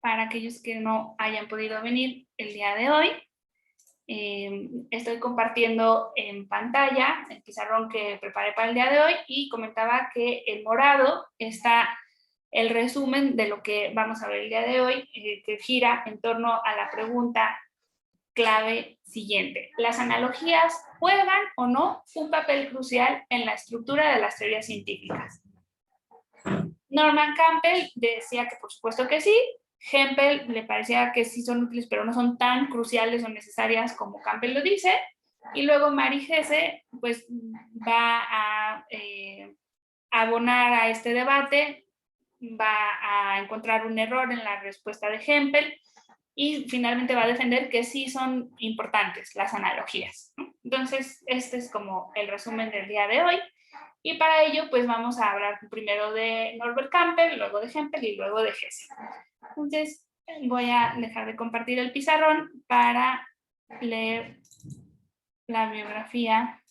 para aquellos que no hayan podido venir el día de hoy. Estoy compartiendo en pantalla el pizarrón que preparé para el día de hoy y comentaba que en morado está el resumen de lo que vamos a ver el día de hoy, que gira en torno a la pregunta clave siguiente. ¿Las analogías juegan o no un papel crucial en la estructura de las teorías científicas? Norman Campbell decía que por supuesto que sí. Hempel le parecía que sí son útiles, pero no son tan cruciales o necesarias como Campbell lo dice. Y luego Mary Hesse pues va a abonar a este debate, va a encontrar un error en la respuesta de Hempel y finalmente va a defender que sí son importantes las analogías, ¿no? Entonces, este es como el resumen del día de hoy. Y para ello, pues vamos a hablar primero de Norbert Campbell, luego de Hempel y luego de Hesse. Entonces, voy a dejar de compartir el pizarrón para leer la biografía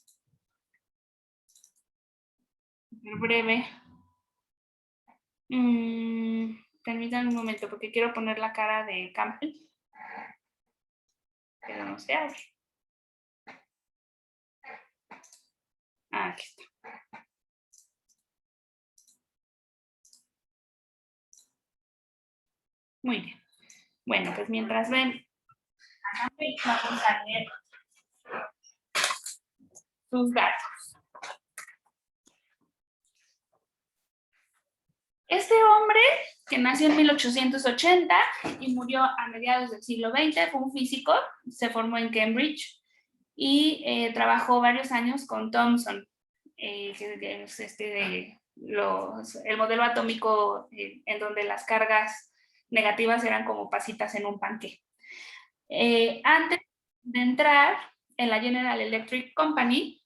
breve. Permítanme un momento, porque quiero poner la cara de Campbell, pero no se abre. Aquí está. Muy bien. Bueno, pues mientras ven, vamos a leer sus datos. Este hombre, que nació en 1880 y murió a mediados del siglo XX, fue un físico, se formó en Cambridge y trabajó varios años con Thomson, que es el modelo atómico en donde las cargas negativas eran como pasitas en un panqué. Antes de entrar en la General Electric Company,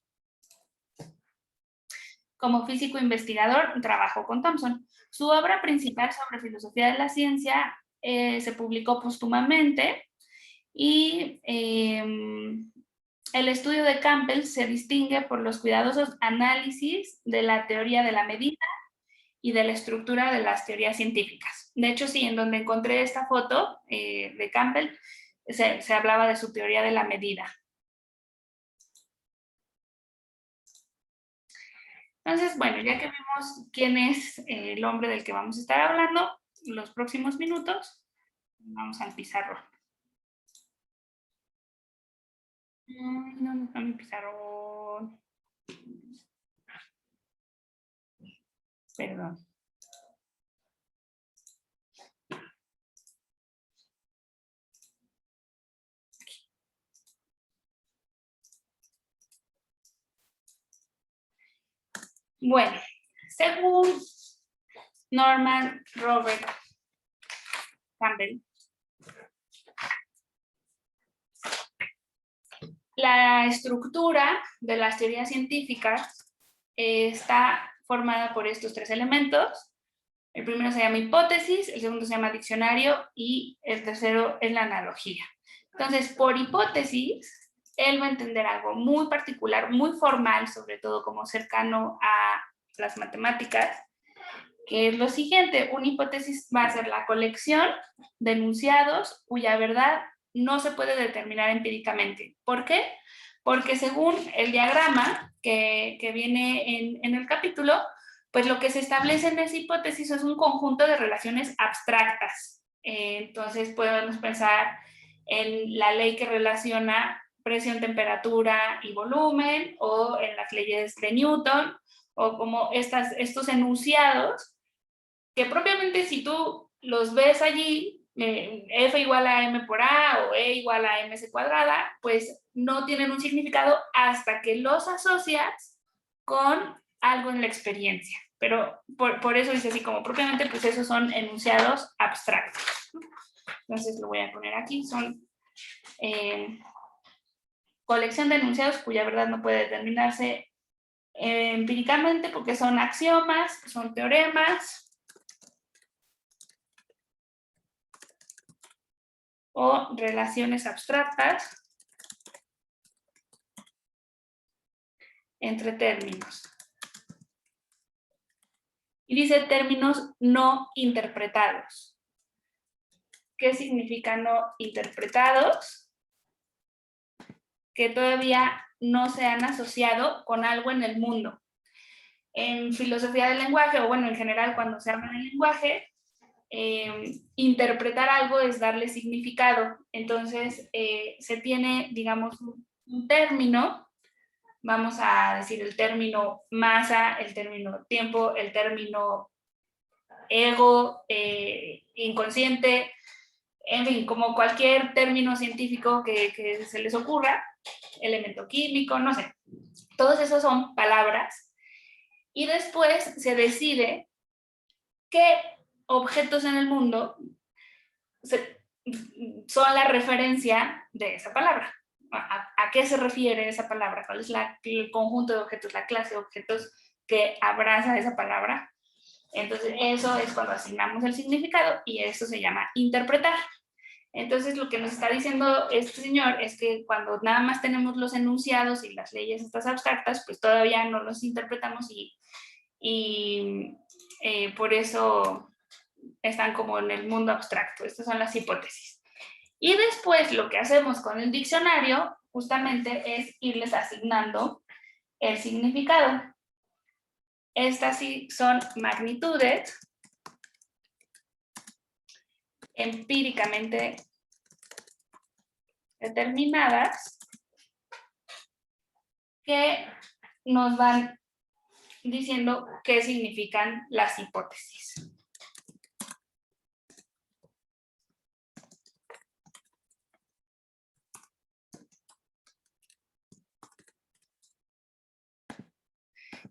como físico investigador, trabajó con Thomson. Su obra principal sobre filosofía de la ciencia se publicó póstumamente y el estudio de Campbell se distingue por los cuidadosos análisis de la teoría de la medida y de la estructura de las teorías científicas. De hecho, sí, en donde encontré esta foto de Campbell, se hablaba de su teoría de la medida. Entonces, bueno, ya que vimos quién es el hombre del que vamos a estar hablando, los próximos minutos, vamos al pizarrón. No está mi pizarrón. Perdón. Bueno, según Norman Robert Campbell, la estructura de las teorías científicas está formada por estos tres elementos. El primero se llama hipótesis, el segundo se llama diccionario y el tercero es la analogía. Entonces, por hipótesis, él va a entender algo muy particular, muy formal, sobre todo como cercano a las matemáticas, que es lo siguiente: una hipótesis va a ser la colección de enunciados cuya verdad no se puede determinar empíricamente. ¿Por qué? Porque según el diagrama que viene en el capítulo, pues lo que se establece en esa hipótesis es un conjunto de relaciones abstractas. Entonces podemos pensar en la ley que relaciona presión, temperatura y volumen, o en las leyes de Newton, o como estos enunciados que propiamente si tú los ves allí, F igual a M por A o E igual a MC cuadrada, pues no tienen un significado hasta que los asocias con algo en la experiencia. Pero por eso dice así, como propiamente, pues esos son enunciados abstractos. Entonces lo voy a poner aquí, son colección de enunciados cuya verdad no puede determinarse empíricamente porque son axiomas, son teoremas, o relaciones abstractas entre términos. Y dice términos no interpretados. qué significa no interpretados, que todavía no se han asociado con algo en el mundo. En filosofía del lenguaje, o bueno, en general cuando se habla del lenguaje, interpretar algo es darle significado. Entonces, se tiene, digamos, un término, vamos a decir el término masa, el término tiempo, el término ego, inconsciente, en fin, como cualquier término científico que se les ocurra, elemento químico, no sé. Todos esos son palabras. Y después se decide qué objetos en el mundo son la referencia de esa palabra. ¿A qué se refiere esa palabra? ¿Cuál es el conjunto de objetos, la clase de objetos que abraza esa palabra? Entonces, eso es cuando asignamos el significado y eso se llama interpretar. Entonces, lo que nos está diciendo este señor es que cuando nada más tenemos los enunciados y las leyes estas abstractas, pues todavía no los interpretamos y por eso están como en el mundo abstracto. Estas son las hipótesis. Y después lo que hacemos con el diccionario justamente es irles asignando el significado. Estas sí son magnitudes empíricamente determinadas que nos van diciendo qué significan las hipótesis.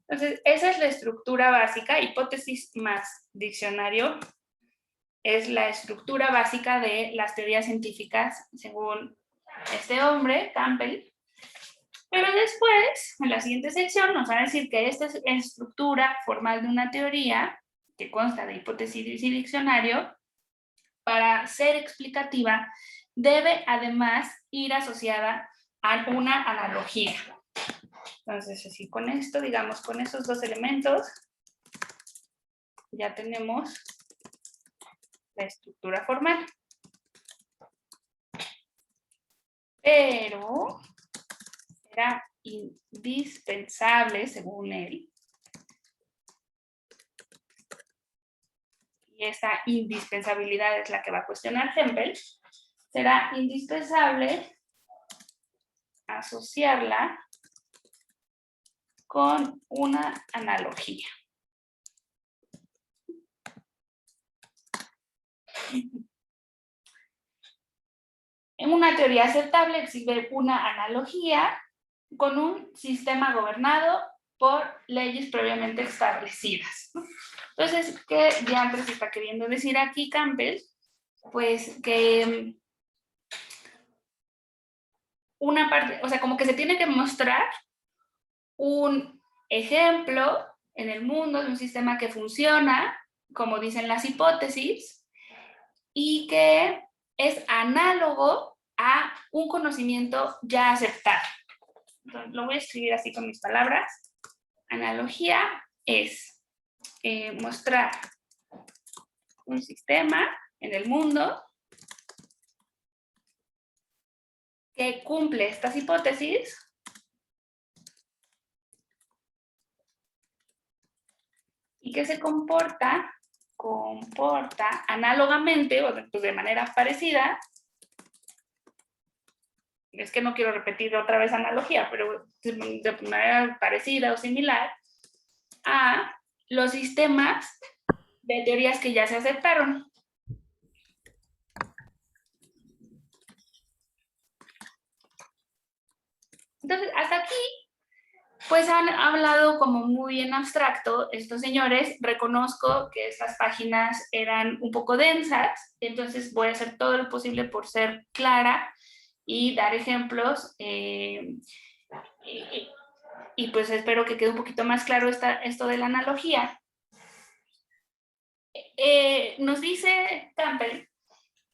Entonces, esa es la estructura básica, hipótesis más diccionario. Es la estructura básica de las teorías científicas, según este hombre, Campbell. Pero después, en la siguiente sección, nos va a decir que esta estructura formal de una teoría, que consta de hipótesis y diccionario, para ser explicativa, debe además ir asociada a una analogía. Entonces, así con esto, digamos, con esos dos elementos, ya tenemos la estructura formal. Pero era indispensable, según él, y esa indispensabilidad es la que va a cuestionar Campbell, será indispensable asociarla con una analogía. En una teoría aceptable existe una analogía con un sistema gobernado por leyes previamente establecidas. Entonces, ¿qué diantres está queriendo decir aquí Campbell? Pues que una parte, o sea, como que se tiene que mostrar un ejemplo en el mundo de un sistema que funciona, como dicen las hipótesis, y que es análogo a un conocimiento ya aceptado. Entonces, lo voy a escribir así con mis palabras. Analogía es mostrar un sistema en el mundo que cumple estas hipótesis y que se comporta análogamente, o pues de manera parecida, es que no quiero repetir otra vez analogía, pero de manera parecida o similar a los sistemas de teorías que ya se aceptaron. Entonces, hasta aquí, pues han hablado como muy en abstracto estos señores. Reconozco que estas páginas eran un poco densas, entonces voy a hacer todo lo posible por ser clara y dar ejemplos. Y pues espero que quede un poquito más claro esto de la analogía. Nos dice Campbell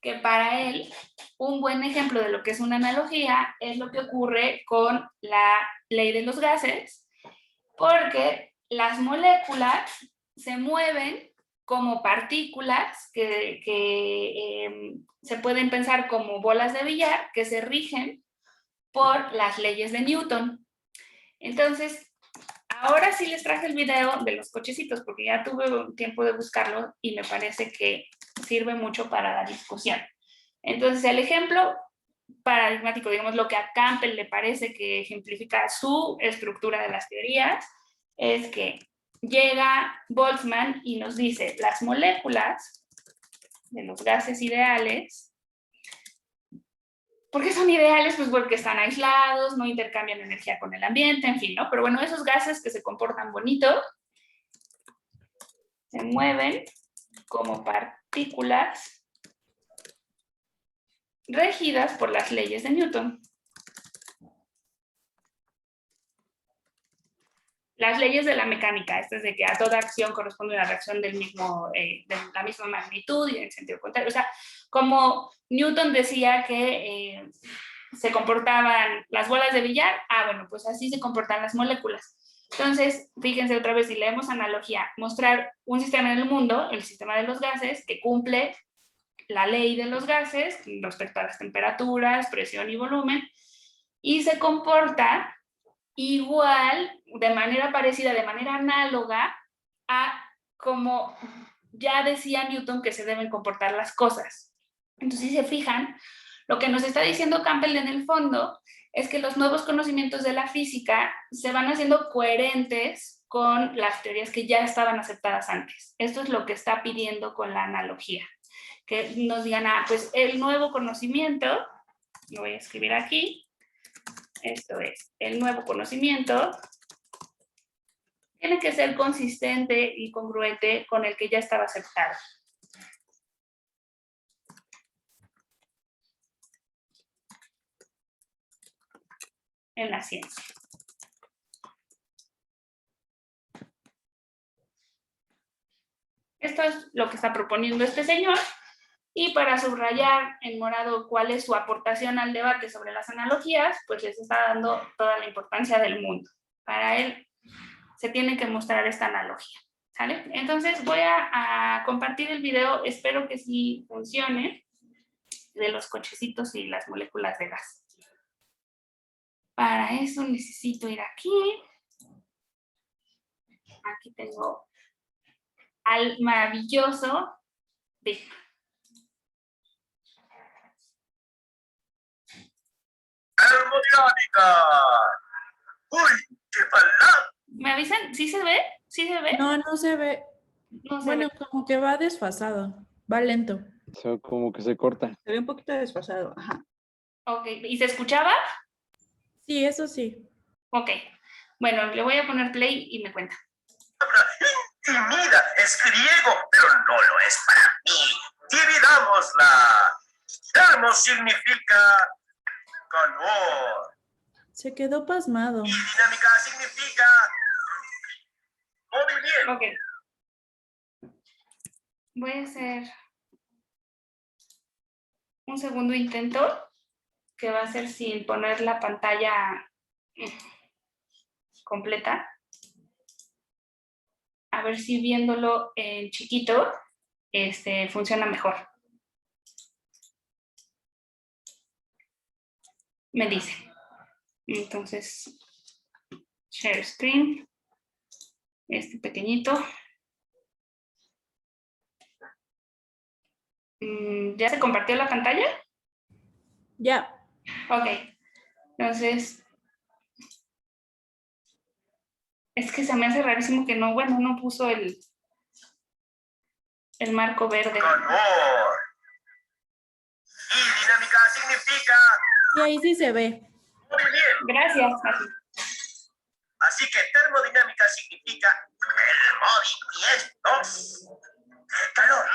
que para él un buen ejemplo de lo que es una analogía es lo que ocurre con la ley de los gases, porque las moléculas se mueven como partículas que se pueden pensar como bolas de billar que se rigen por las leyes de Newton. Entonces, ahora sí les traje el video de los cochecitos porque ya tuve tiempo de buscarlo y me parece que sirve mucho para la discusión. Entonces, el ejemplo paradigmático, digamos, lo que a Campbell le parece que ejemplifica su estructura de las teorías, es que llega Boltzmann y nos dice, las moléculas de los gases ideales, ¿por qué son ideales? Pues porque están aislados, no intercambian energía con el ambiente, en fin, ¿no? Pero bueno, esos gases que se comportan bonito, se mueven como partículas regidas por las leyes de Newton. Las leyes de la mecánica, esto es de que a toda acción corresponde una reacción del mismo, de la misma magnitud y en el sentido contrario. O sea, como Newton decía que se comportaban las bolas de billar, bueno, pues así se comportan las moléculas. Entonces, fíjense otra vez, si leemos analogía, mostrar un sistema en el mundo, el sistema de los gases, que cumple la ley de los gases respecto a las temperaturas, presión y volumen, y se comporta igual, de manera parecida, de manera análoga a como ya decía Newton que se deben comportar las cosas. Entonces, si se fijan, lo que nos está diciendo Campbell en el fondo es que los nuevos conocimientos de la física se van haciendo coherentes con las teorías que ya estaban aceptadas antes. Esto es lo que está pidiendo con la analogía. Que nos digan, pues el nuevo conocimiento, lo voy a escribir aquí, esto es, el nuevo conocimiento tiene que ser consistente y congruente con el que ya estaba aceptado. En la ciencia. Esto es lo que está proponiendo este señor. Y para subrayar en morado cuál es su aportación al debate sobre las analogías, pues les está dando toda la importancia del mundo. Para él se tiene que mostrar esta analogía, ¿sale? Entonces voy a compartir el video, espero que sí funcione, de los cochecitos y las moléculas de gas. Para eso necesito ir aquí. Aquí tengo al maravilloso Big. Termodinámica. ¡Uy, qué palabra! ¿Me avisan? ¿Sí se ve? ¿Sí se ve? No, no se ve. No se Bueno, ve. como que va desfasado, va lento. O sea, como que se corta. Se ve un poquito desfasado, ajá. Ok, ¿y se escuchaba? Sí, eso sí. Ok, bueno, le voy a poner play y me cuenta. Intimida, es griego, pero no lo es para mí. Dividámosla. Termo significa calor. Se quedó pasmado. Y dinámica significa movimiento. Ok. Voy a hacer un segundo intento, que va a ser sin poner la pantalla completa. A ver si viéndolo en chiquito, funciona mejor. Me dice. Entonces, share screen. Este pequeñito. ¿Ya se compartió la pantalla? Ya. Ok. Entonces, es que se me hace rarísimo que no, bueno, no puso el marco verde. Calor. Y dinámica significa Y ahí sí se ve. movimiento. Gracias, Mati. Así que termodinámica significa el movimiento. Calor.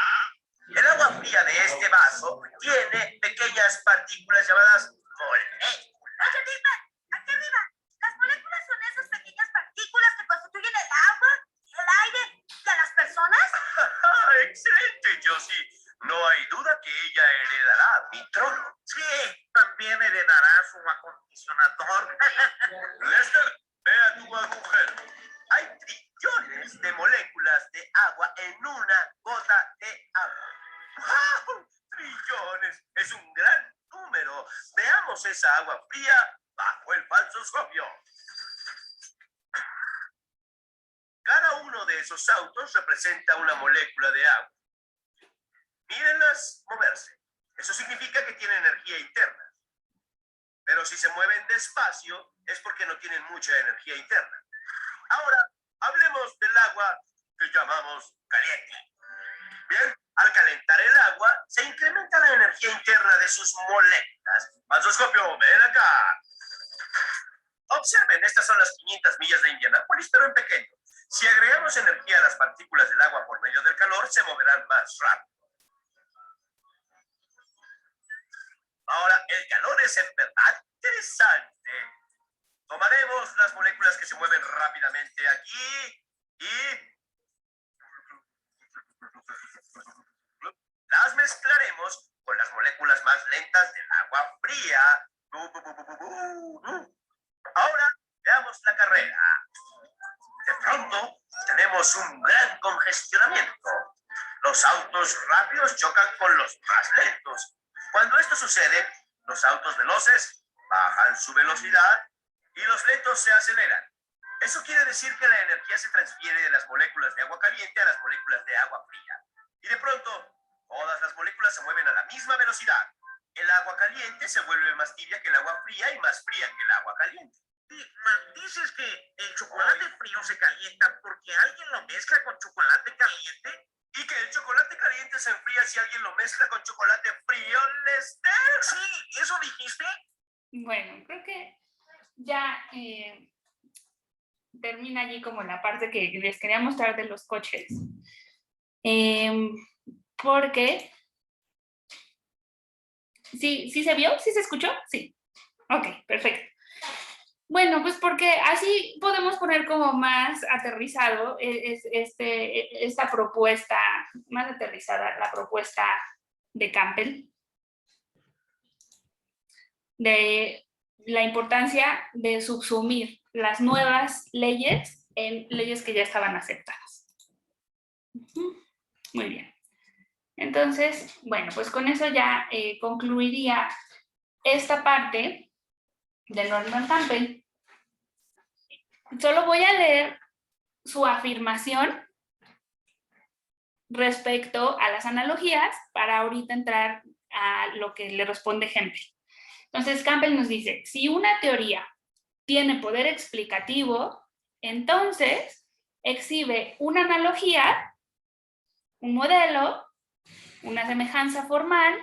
El agua fría de este vaso tiene pequeñas partículas llamadas moléculas. Oye, dime, aquí arriba, ¿las moléculas son esas pequeñas partículas que constituyen el agua, el aire y a las personas? Excelente, Josie. No hay duda que ella heredará mi trono. Sí, también heredará su acondicionador. Lester, ve a tu agujero. Hay trillones de moléculas de agua en una echamos esa agua fría bajo el falsoscopio. Cada uno de esos autos representa una molécula de agua. Mírenlas moverse. Eso significa que tienen energía interna. Pero si se mueven despacio, es porque no tienen mucha energía interna. Ahora, hablemos del agua que llamamos caliente. Bien, al calentar el agua, se incrementa la energía interna de sus moléculas. Falsoscopio, ven acá. Observen, estas son las 500 millas de Indianápolis, pero en pequeño. Si agregamos energía a las partículas del agua por medio del calor, se moverán más rápido. Ahora, el calor es en verdad interesante. Tomaremos las moléculas que se mueven rápidamente aquí y las mezclaremos con las moléculas más lentas del agua fría. Ahora, veamos la carrera. De pronto, tenemos un gran congestionamiento. Los autos rápidos chocan con los más lentos. Cuando esto sucede, los autos veloces bajan su velocidad y los lentos se aceleran. Eso quiere decir que la energía se transfiere de las moléculas de agua caliente a las moléculas de agua fría. Y de pronto, todas las moléculas se mueven a la misma velocidad. El agua caliente se vuelve más tibia que el agua fría y más fría que el agua caliente. ¿Dices que el chocolate frío se calienta porque alguien lo mezcla con chocolate caliente? ¿Y que el chocolate caliente se enfría si alguien lo mezcla con chocolate frío, Lester? Sí, ¿eso dijiste? Bueno, creo que ya termina allí como la parte que les quería mostrar de los coches. Porque... ¿Sí se vio? ¿Sí se escuchó? Sí. Ok, perfecto. Bueno, pues porque así podemos poner como más aterrizado esta propuesta, más aterrizada la propuesta de Campbell, de la importancia de subsumir las nuevas leyes en leyes que ya estaban aceptadas. Muy bien. Entonces, bueno, pues con eso ya concluiría esta parte de Norman Campbell. Solo voy a leer su afirmación respecto a las analogías para ahorita entrar a lo que le responde Campbell. Entonces, Campbell nos dice, si una teoría tiene poder explicativo, entonces exhibe una analogía, un modelo, una semejanza formal,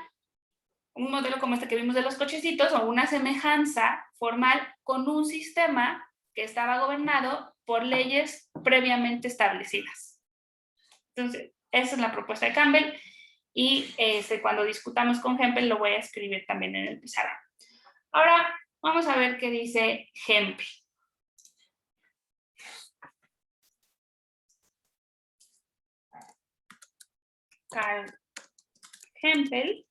un modelo como este que vimos de los cochecitos, o una semejanza formal con un sistema que estaba gobernado por leyes previamente establecidas. Entonces, esa es la propuesta de Campbell, y cuando discutamos con Campbell lo voy a escribir también en el pizarrón. Ahora, vamos a ver qué dice Campbell. Carl Campbell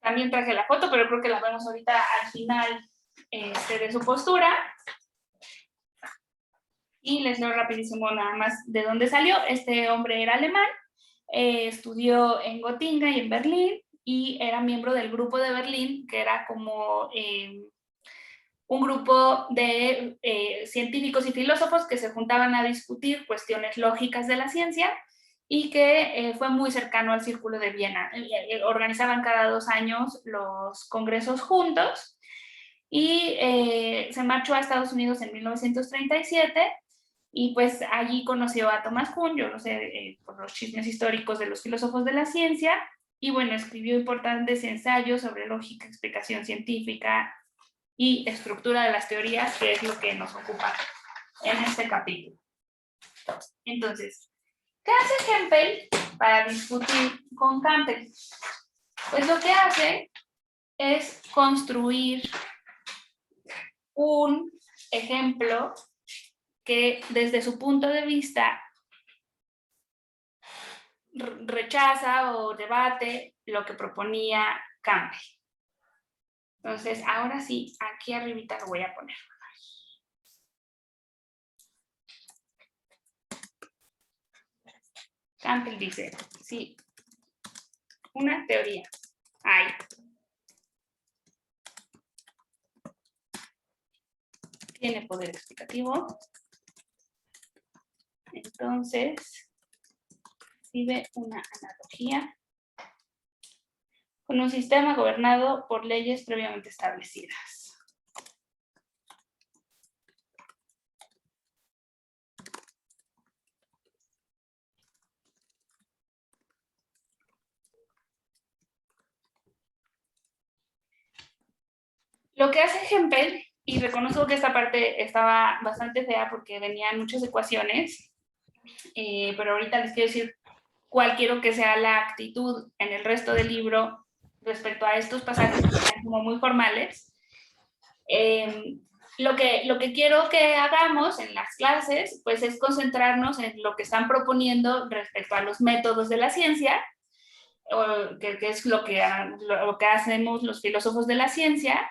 también traje la foto, pero creo que la vemos ahorita al final de su postura. Y les leo rapidísimo nada más de dónde salió. Este hombre era alemán, estudió en Gotinga y en Berlín, y era miembro del grupo de Berlín, que era como un grupo de científicos y filósofos que se juntaban a discutir cuestiones lógicas de la ciencia, y que fue muy cercano al Círculo de Viena. Organizaban cada 2 años los congresos juntos, y se marchó a Estados Unidos en 1937, y pues allí conoció a Thomas Kuhn, yo no sé, por los chismes históricos de los filósofos de la ciencia, y bueno, escribió importantes ensayos sobre lógica, explicación científica y estructura de las teorías, que es lo que nos ocupa en este capítulo. Entonces, ¿qué hace Campbell para discutir con Campbell? Pues lo que hace es construir un ejemplo que desde su punto de vista rechaza o debate lo que proponía Campbell. Entonces, ahora sí, aquí arribita lo voy a poner. Campbell dice, sí, una teoría hay. Tiene poder explicativo. Entonces, recibe una analogía con un sistema gobernado por leyes previamente establecidas. Lo que hace Hempel, y reconozco que esta parte estaba bastante fea porque venían muchas ecuaciones, pero ahorita les quiero decir cuál quiero que sea la actitud en el resto del libro respecto a estos pasajes que están como muy formales. Lo que quiero que hagamos en las clases, pues es concentrarnos en lo que están proponiendo respecto a los métodos de la ciencia, que es lo que hacemos los filósofos de la ciencia,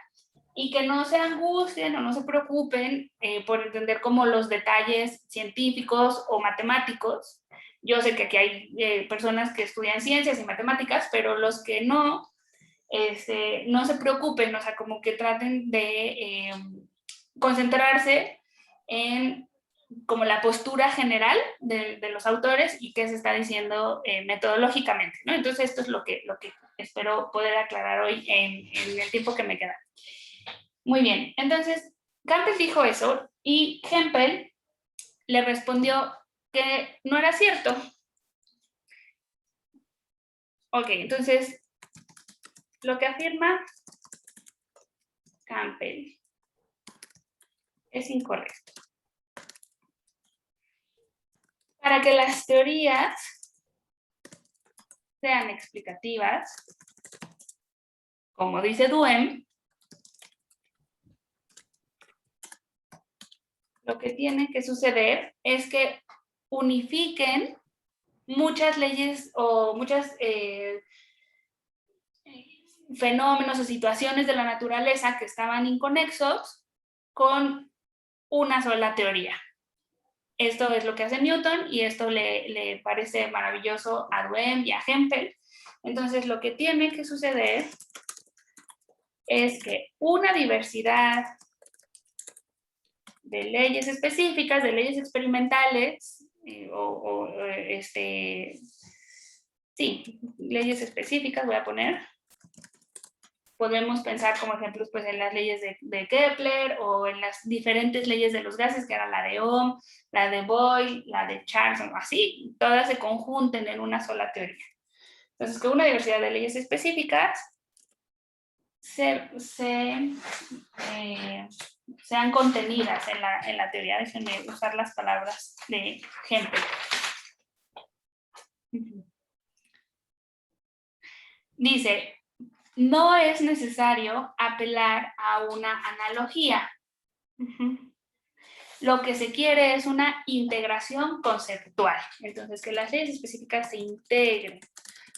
y que no se angustien o no se preocupen por entender como los detalles científicos o matemáticos. Yo sé que aquí hay personas que estudian ciencias y matemáticas, pero los que no, no se preocupen, o sea, como que traten de concentrarse en como la postura general de los autores y qué se está diciendo metodológicamente, ¿no? Entonces esto es lo que espero poder aclarar hoy en el tiempo que me queda. Muy bien, entonces Campbell dijo eso y Hempel le respondió que no era cierto. Ok, entonces lo que afirma Campbell es incorrecto. Para que las teorías sean explicativas, como dice Duhem, lo que tiene que suceder es que unifiquen muchas leyes o muchas fenómenos o situaciones de la naturaleza que estaban inconexos con una sola teoría. Esto es lo que hace Newton y esto le parece maravilloso a Duhem y a Hempel. Entonces, lo que tiene que suceder es que una diversidad de leyes específicas, de leyes experimentales, sí, leyes específicas voy a poner. Podemos pensar como ejemplos pues, en las leyes de Kepler o en las diferentes leyes de los gases, que era la de Ohm, la de Boyle, la de Charlson, así, todas se conjunten en una sola teoría. Entonces, que una diversidad de leyes específicas sean contenidas en la teoría. Déjenme usar las palabras de Hempel. Dice, no es necesario apelar a una analogía. Lo que se quiere es una integración conceptual. Entonces, que las leyes específicas se integren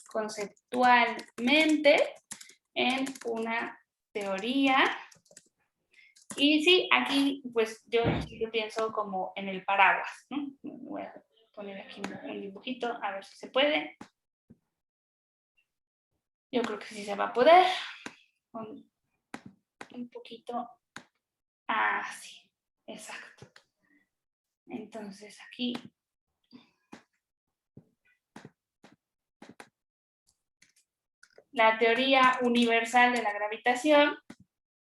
conceptualmente en una teoría. Y sí, aquí pues yo pienso como en el paraguas, ¿no? Voy a poner aquí un dibujito a ver si se puede. Yo creo que sí se va a poder. Con un poquito así, exacto. Entonces aquí la teoría universal de la gravitación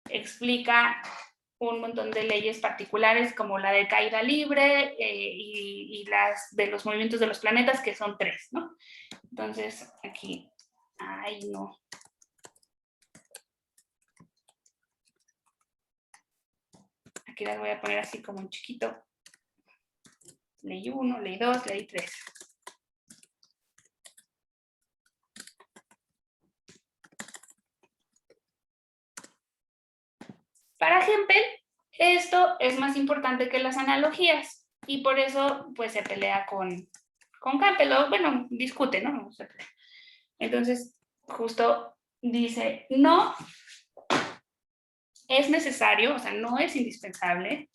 explica un montón de leyes particulares como la de caída libre y las de los movimientos de los planetas, que son 3, ¿no? Entonces aquí, ay no. Aquí las voy a poner así como en chiquito. Ley 1, ley 2, ley 3. Para Hempel, esto es más importante que las analogías y por eso pues se pelea con Campbell, o bueno, discute, ¿no? Entonces, justo dice, no es necesario, o sea, no es indispensable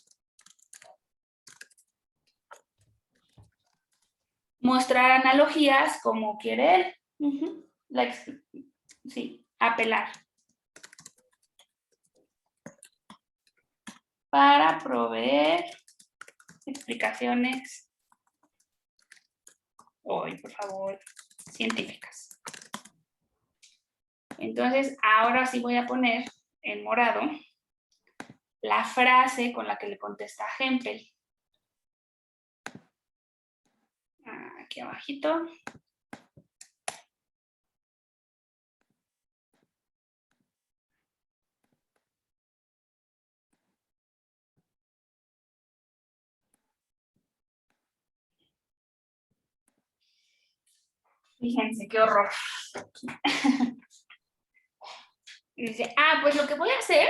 mostrar analogías como quiere él. Sí, apelar. Para proveer explicaciones, hoy, por favor, científicas. Entonces, ahora sí voy a poner en morado la frase con la que le contesta Hempel. Aquí abajito. Fíjense, qué horror. Dice, pues lo que voy a hacer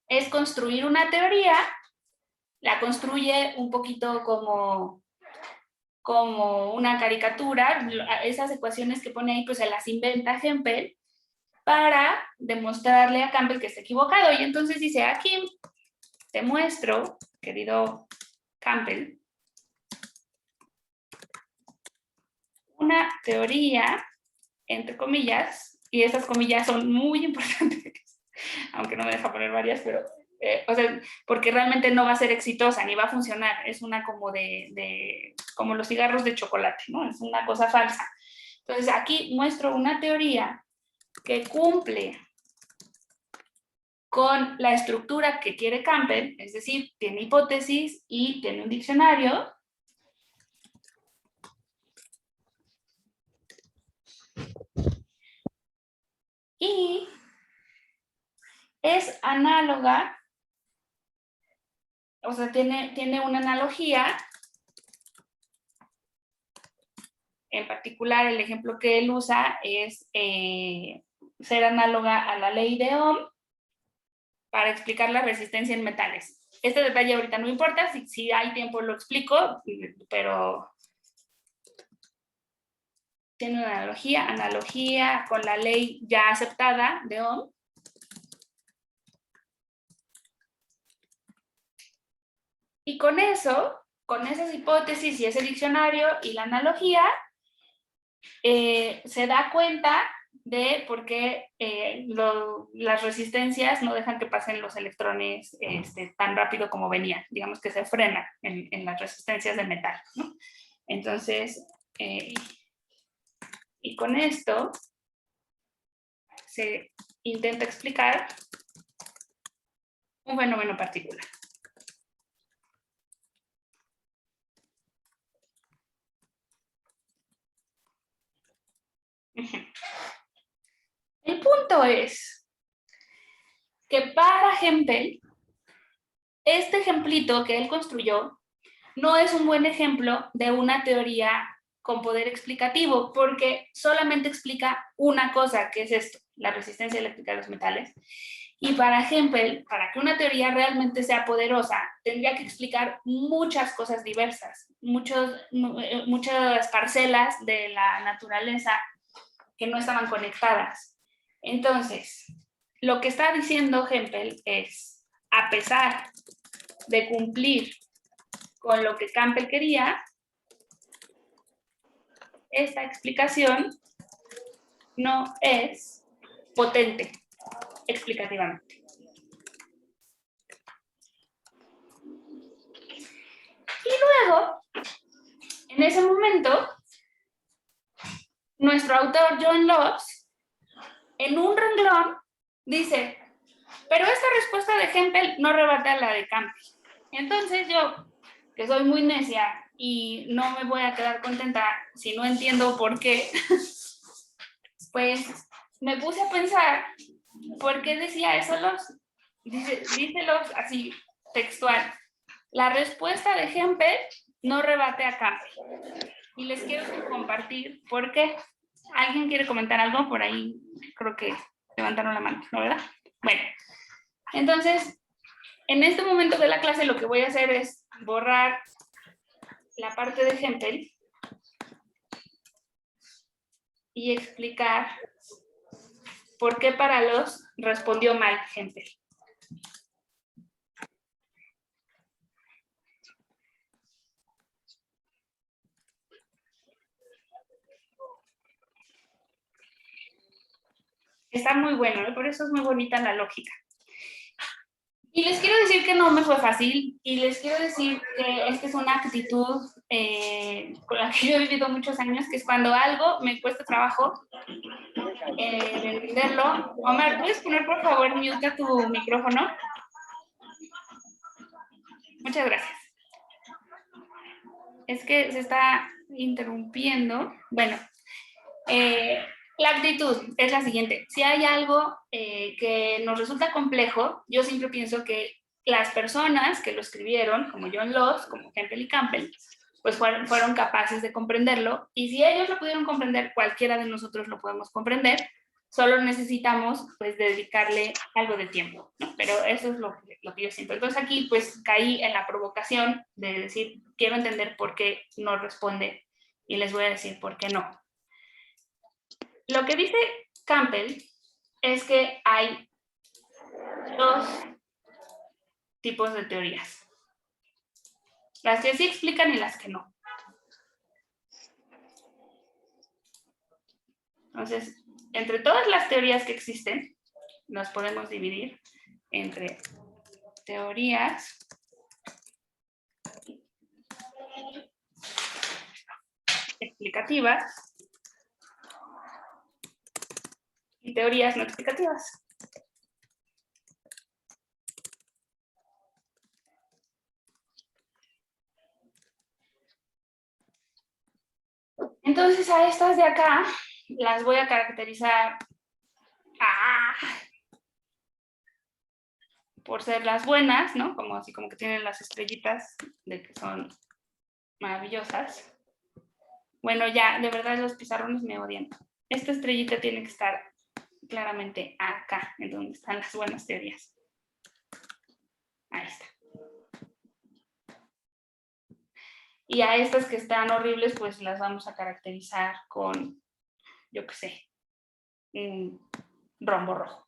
es construir una teoría. La construye un poquito como una caricatura. Esas ecuaciones que pone ahí, pues se las inventa Hempel para demostrarle a Campbell que está equivocado. Y entonces dice, aquí te muestro, querido Campbell, una teoría, entre comillas, y esas comillas son muy importantes, aunque no me deja poner varias, pero, o sea, porque realmente no va a ser exitosa, ni va a funcionar, es una como como los cigarros de chocolate, ¿no? Es una cosa falsa. Entonces, aquí muestro una teoría que cumple con la estructura que quiere Campbell, es decir, tiene hipótesis y tiene un diccionario. Y es análoga, o sea, tiene una analogía. En particular, el ejemplo que él usa es ser análoga a la ley de Ohm para explicar la resistencia en metales. Este detalle ahorita no importa, si hay tiempo lo explico, pero tiene una analogía con la ley ya aceptada de Ohm. Y con eso, con esas hipótesis y ese diccionario y la analogía, se da cuenta de por qué las resistencias no dejan que pasen los electrones tan rápido como venían. Digamos que se frena en las resistencias de metal, ¿no? Entonces, y con esto se intenta explicar un fenómeno particular. El punto es que para Hempel, este ejemplito que él construyó no es un buen ejemplo de una teoría con poder explicativo, porque solamente explica una cosa, que es esto, la resistencia eléctrica de los metales. Y para Hempel, para que una teoría realmente sea poderosa, tendría que explicar muchas cosas diversas, muchas parcelas de la naturaleza que no estaban conectadas. Entonces, lo que está diciendo Hempel es, a pesar de cumplir con lo que Campbell quería, esta explicación no es potente explicativamente. Y luego, en ese momento, nuestro autor John Lobbs, en un renglón, dice, pero esta respuesta de Hempel no rebate a la de Campbell. Entonces yo, que soy muy necia y no me voy a quedar contenta si no entiendo por qué, pues me puse a pensar por qué decía eso Lobbs. Dice Lobbs así, textual. La respuesta de Hempel no rebate a Campbell. Y les quiero compartir por qué. ¿Alguien quiere comentar algo? Por ahí creo que levantaron la mano, ¿no, verdad? Bueno, entonces, en este momento de la clase lo que voy a hacer es borrar la parte de Hempel y explicar por qué para los respondió mal Hempel. Está muy bueno, ¿eh? Por eso es muy bonita la lógica. Y les quiero decir que no me fue fácil, y les quiero decir que esta es una actitud con la que yo he vivido muchos años, que es cuando algo me cuesta trabajo de entenderlo. Omar, ¿puedes poner por favor mute a tu micrófono? Muchas gracias. Es que se está interrumpiendo. Bueno, la actitud es la siguiente. Si hay algo que nos resulta complejo, yo siempre pienso que las personas que lo escribieron, como John Locke, como Hempel y Campbell, pues fueron capaces de comprenderlo. Y si ellos lo pudieron comprender, cualquiera de nosotros lo podemos comprender. Solo necesitamos, pues, dedicarle algo de tiempo, ¿no? Pero eso es lo que yo siento. Entonces aquí, pues, caí en la provocación de decir, quiero entender por qué no responde y les voy a decir por qué no. Lo que dice Campbell es que hay dos tipos de teorías. Las que sí explican y las que no. Entonces, entre todas las teorías que existen, nos podemos dividir entre teorías explicativas y teorías no explicativas. Entonces a estas de acá las voy a caracterizar por ser las buenas, ¿no? Como así como que tienen las estrellitas de que son maravillosas. Bueno, ya, de verdad los pizarrones me odian. Esta estrellita tiene que estar claramente acá, en donde están las buenas teorías. Ahí está. Y a estas que están horribles, pues las vamos a caracterizar con, yo qué sé, un rombo rojo.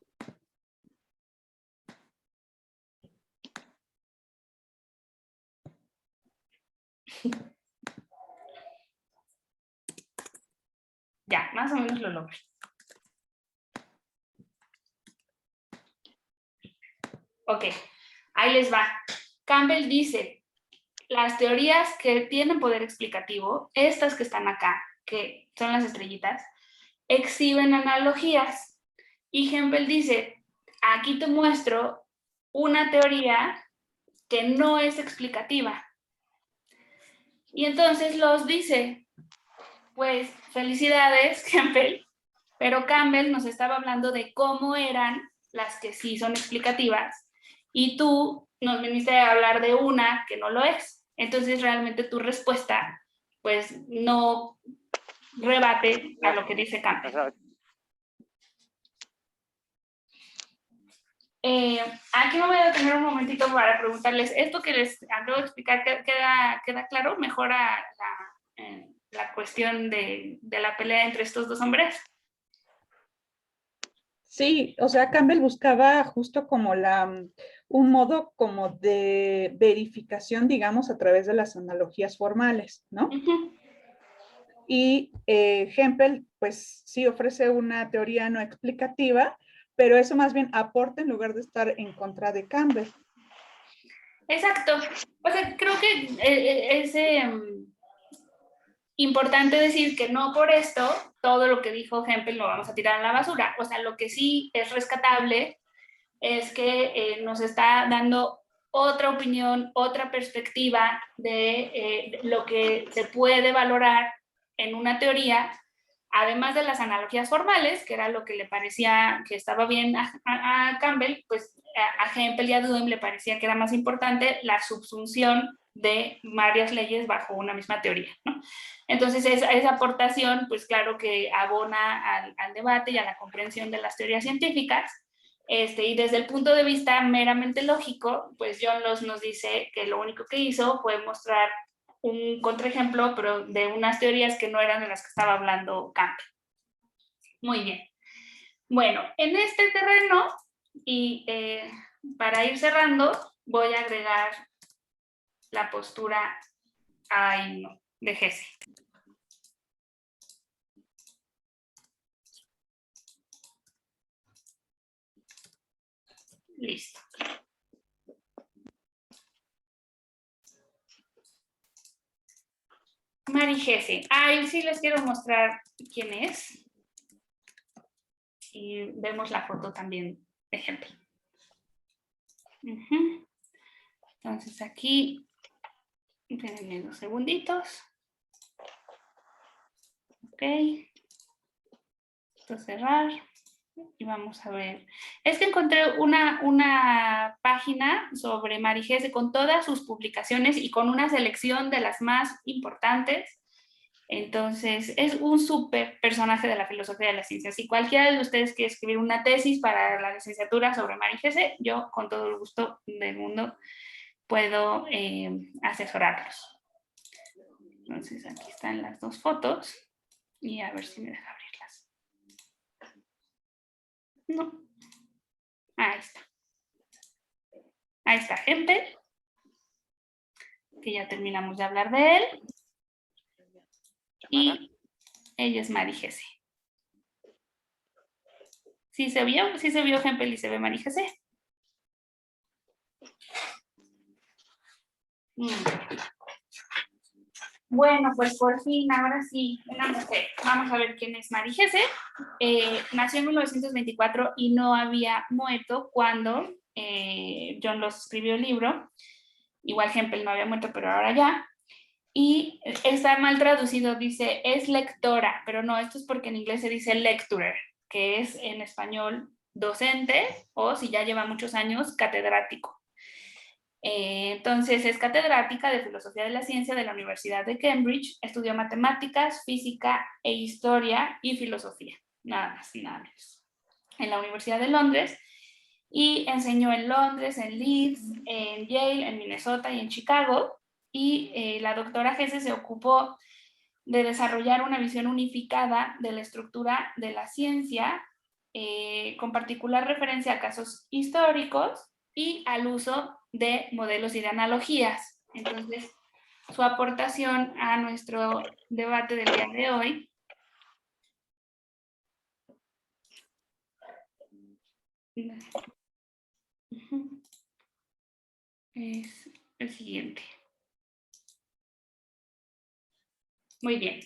Ya, más o menos lo logré. Ok, ahí les va. Campbell dice, las teorías que tienen poder explicativo, estas que están acá, que son las estrellitas, exhiben analogías. Y Campbell dice, aquí te muestro una teoría que no es explicativa. Y entonces los dice, pues felicidades, Campbell, pero Campbell nos estaba hablando de cómo eran las que sí son explicativas y tú nos viniste a hablar de una que no lo es. Entonces realmente tu respuesta pues no rebate a lo que dice Campbell. Aquí me voy a detener un momentito para preguntarles, ¿esto que les acabo de explicar queda claro? ¿Mejora la cuestión de la pelea entre estos dos hombres? Sí, o sea, Campbell buscaba justo como un modo como de verificación, digamos, a través de las analogías formales, ¿no? Uh-huh. Y Hempel, pues sí ofrece una teoría no explicativa, pero eso más bien aporta en lugar de estar en contra de Campbell. Exacto. O sea, creo que es importante decir que no por esto todo lo que dijo Hempel lo vamos a tirar a la basura. O sea, lo que sí es rescatable es que nos está dando otra opinión, otra perspectiva de lo que se puede valorar en una teoría, además de las analogías formales, que era lo que le parecía que estaba bien a Campbell, pues a Hempel y a Dudem le parecía que era más importante la subsunción de varias leyes bajo una misma teoría, ¿no? Entonces esa aportación, pues claro que abona al debate y a la comprensión de las teorías científicas. Y desde el punto de vista meramente lógico, pues John Locke nos dice que lo único que hizo fue mostrar un contraejemplo, pero de unas teorías que no eran de las que estaba hablando Campbell. Muy bien. Bueno, en este terreno, y para ir cerrando, voy a agregar la postura ay, no, de Hesse. Listo. Mary Hesse. Ahí sí les quiero mostrar quién es. Y vemos la foto también de ejemplo. Entonces aquí, espérenme 2 segunditos. Ok. Esto cerrar. Y vamos a ver. Es que encontré una página sobre Mary Hesse con todas sus publicaciones y con una selección de las más importantes. Entonces, es un súper personaje de la filosofía de la ciencia. Si cualquiera de ustedes quiere escribir una tesis para la licenciatura sobre Mary Hesse, yo con todo el gusto del mundo puedo asesorarlos. Entonces, aquí están las 2 fotos y a ver si me deja abrirlas. No. Ahí está. Ahí está Hempel, que ya terminamos de hablar de él. Y ella es Mary Hesse. ¿Sí se vio? ¿Sí se vio Hempel y se ve Mary Hesse? Bueno, pues por fin, ahora sí, una mujer. Vamos a ver quién es Mary Hesse. Nació en 1924 y no había muerto cuando John Loss escribió el libro. Igual Hempel no había muerto, pero ahora ya. Y está mal traducido, dice, es lectora, pero no, esto es porque en inglés se dice lecturer, que es en español docente o, si ya lleva muchos años, catedrático. Entonces es catedrática de Filosofía de la Ciencia de la Universidad de Cambridge, estudió matemáticas, física e historia y filosofía, nada más y nada menos, en la Universidad de Londres, y enseñó en Londres, en Leeds, en Yale, en Minnesota y en Chicago, y la doctora Hesse se ocupó de desarrollar una visión unificada de la estructura de la ciencia, con particular referencia a casos históricos y al uso de modelos y de analogías. Entonces, su aportación a nuestro debate del día de hoy es el siguiente. Muy bien.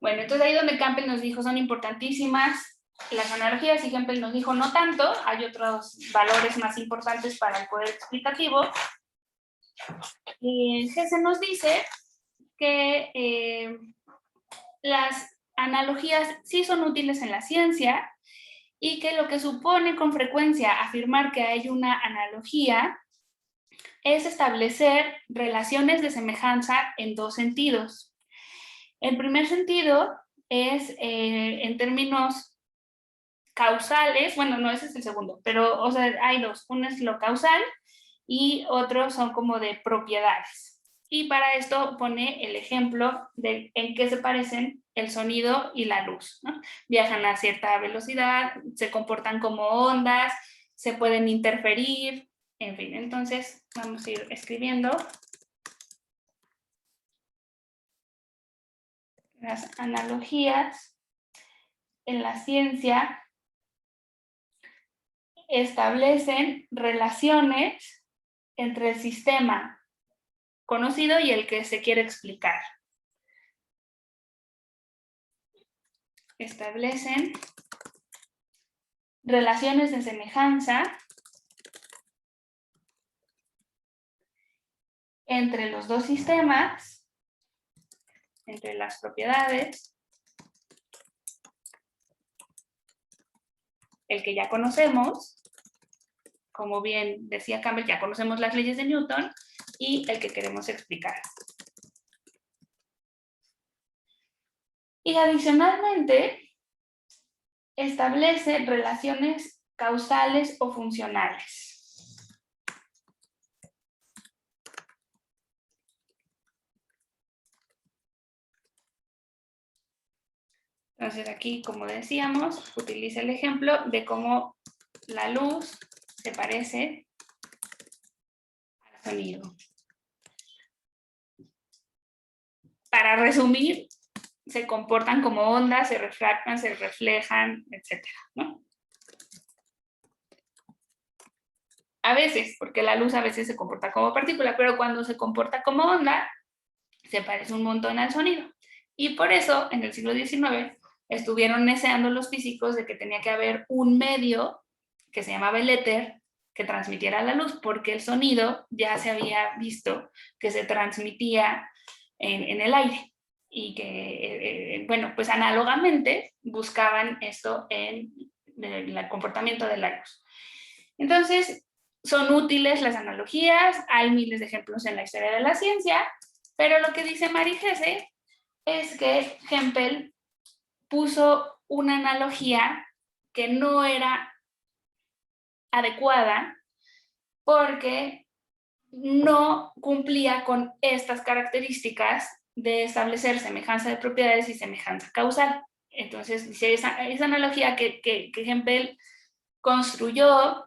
Bueno, entonces ahí donde Campbell nos dijo son importantísimas las analogías y Campbell nos dijo no tanto, hay otros valores más importantes para el poder explicativo. Hesse nos dice que las analogías sí son útiles en la ciencia y que lo que supone con frecuencia afirmar que hay una analogía es establecer relaciones de semejanza en 2 sentidos. El primer sentido es en términos causales, bueno, no, ese es el segundo, pero o sea, hay 2, uno es lo causal y otros son como de propiedades. Y para esto pone el ejemplo de en qué se parecen el sonido y la luz, ¿no? Viajan a cierta velocidad, se comportan como ondas, se pueden interferir, en fin. Entonces, vamos a ir escribiendo las analogías en la ciencia. Establecen relaciones entre el sistema conocido y el que se quiere explicar. Establecen relaciones de semejanza entre los 2 sistemas, entre las propiedades, el que ya conocemos, como bien decía Campbell, ya conocemos las leyes de Newton, y el que queremos explicar. Y adicionalmente, establece relaciones causales o funcionales. Entonces aquí, como decíamos, utiliza el ejemplo de cómo la luz se parece al sonido. Para resumir, se comportan como ondas, se refractan, se reflejan, etc., ¿no? a veces, porque la luz a veces se comporta como partícula, pero cuando se comporta como onda, se parece un montón al sonido. Y por eso, en el siglo XIX, estuvieron deseando los físicos de que tenía que haber un medio que se llamaba el éter, que transmitiera la luz, porque el sonido ya se había visto que se transmitía en el aire y que, bueno, pues análogamente buscaban esto en el comportamiento de la luz. Entonces, son útiles las analogías, hay miles de ejemplos en la historia de la ciencia, pero lo que dice Mary Hesse es que Hempel puso una analogía que no era adecuada porque no cumplía con estas características de establecer semejanza de propiedades y semejanza causal. Entonces, dice esa analogía que Hempel construyó,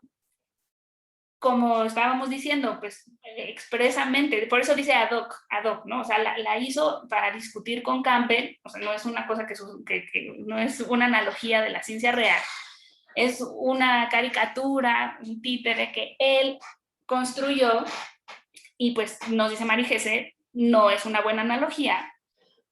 como estábamos diciendo, pues expresamente, por eso dice ad hoc, ¿no? O sea, la hizo para discutir con Campbell, o sea, no es una cosa que no es una analogía de la ciencia real, es una caricatura, un títere que él construyó y pues nos dice Mary Hesse, no es una buena analogía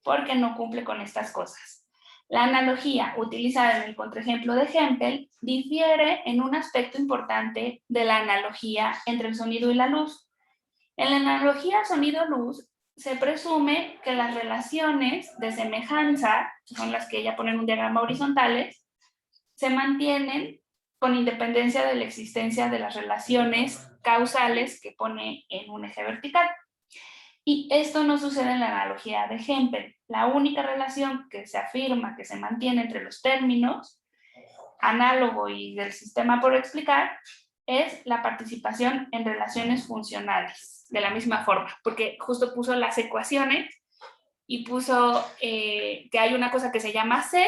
porque no cumple con estas cosas. La analogía utilizada en el contraejemplo de Hempel difiere en un aspecto importante de la analogía entre el sonido y la luz. En la analogía sonido-luz se presume que las relaciones de semejanza, que son las que ella pone en un diagrama horizontales, se mantienen con independencia de la existencia de las relaciones causales que pone en un eje vertical. Y esto no sucede en la analogía de Hempel. La única relación que se afirma que se mantiene entre los términos análogo y del sistema por explicar es la participación en relaciones funcionales, de la misma forma, porque justo puso las ecuaciones y puso que hay una cosa que se llama C,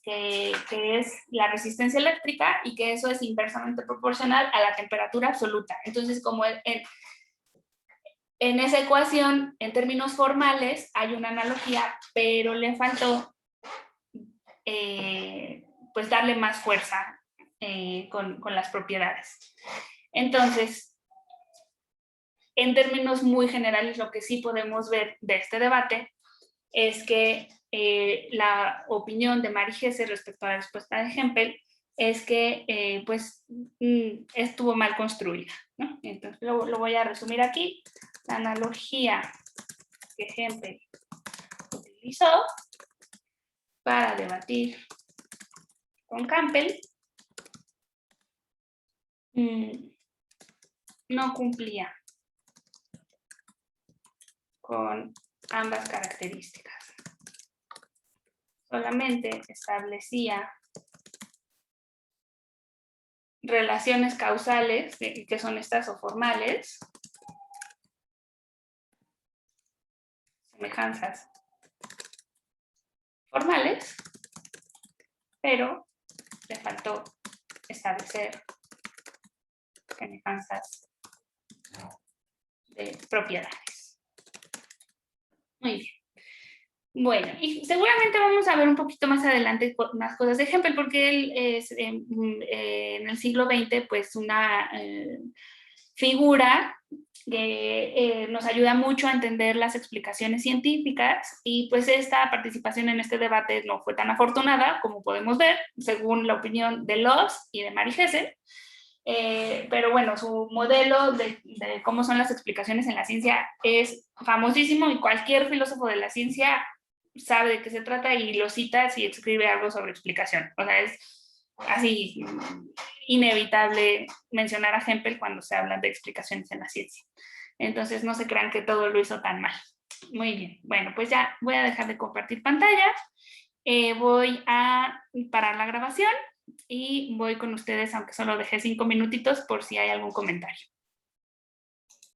que es la resistencia eléctrica, y que eso es inversamente proporcional a la temperatura absoluta. Entonces, como en esa ecuación, en términos formales, hay una analogía, pero le faltó pues darle más fuerza con las propiedades. Entonces, en términos muy generales, lo que sí podemos ver de este debate es que la opinión de Mary Hesse respecto a la respuesta de Hempel es que pues estuvo mal construida, ¿no? Entonces lo voy a resumir aquí. La analogía que Hempel utilizó para debatir con Campbell no cumplía con ambas características. Solamente establecía relaciones causales, que son estas o formales, semejanzas formales, pero le faltó establecer semejanzas de propiedades. Muy bien. Bueno, y seguramente vamos a ver un poquito más adelante más cosas de Hempel, porque él es en el siglo XX pues una figura que nos ayuda mucho a entender las explicaciones científicas, y pues esta participación en este debate no fue tan afortunada como podemos ver, según la opinión de Loss y de Mary Hesse. Pero bueno, su modelo de cómo son las explicaciones en la ciencia es famosísimo, y cualquier filósofo de la ciencia sabe de qué se trata y lo cita si escribe algo sobre explicación. O sea, es así inevitable mencionar a Hempel cuando se habla de explicaciones en la ciencia. Entonces no se crean que todo lo hizo tan mal. Muy bien, bueno, pues ya voy a dejar de compartir pantalla, voy a parar la grabación y voy con ustedes, aunque solo dejé 5 minutitos por si hay algún comentario.